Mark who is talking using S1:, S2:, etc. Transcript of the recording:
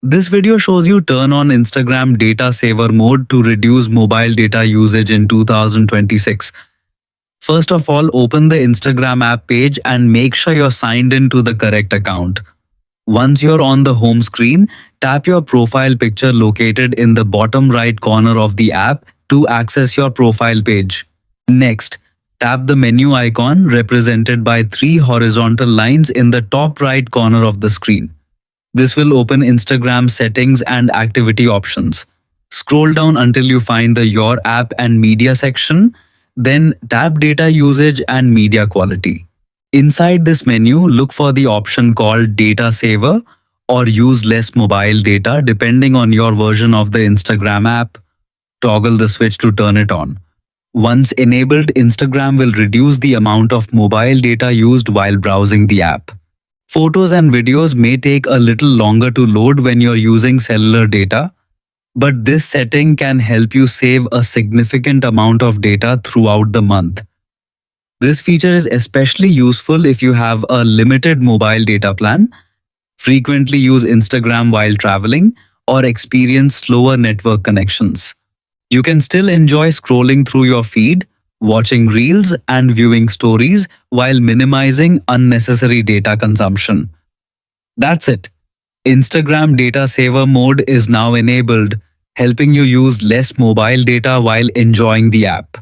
S1: This video shows you turn on Instagram data saver mode to reduce mobile data usage in 2026. First of all, open the Instagram app page and make sure you're signed in to the correct account. Once you're on the home screen, tap your profile picture located in the bottom right corner of the app to access your profile page. Next, tap the menu icon represented by three horizontal lines in the top right corner of the screen. This will open Instagram settings and activity options. Scroll down until you find the Your App and Media section, then tap Data Usage and Media Quality. Inside this menu, look for the option called Data Saver or Use Less Mobile Data depending on your version of the Instagram app. Toggle the switch to turn it on. Once enabled, Instagram will reduce the amount of mobile data used while browsing the app. Photos and videos may take a little longer to load when you're using cellular data, but this setting can help you save a significant amount of data throughout the month. This feature is especially useful if you have a limited mobile data plan, frequently use Instagram while traveling, or experience slower network connections. You can still enjoy scrolling through your feed, watching reels, and viewing stories while minimizing unnecessary data consumption. That's it. Instagram Data Saver mode is now enabled, helping you use less mobile data while enjoying the app.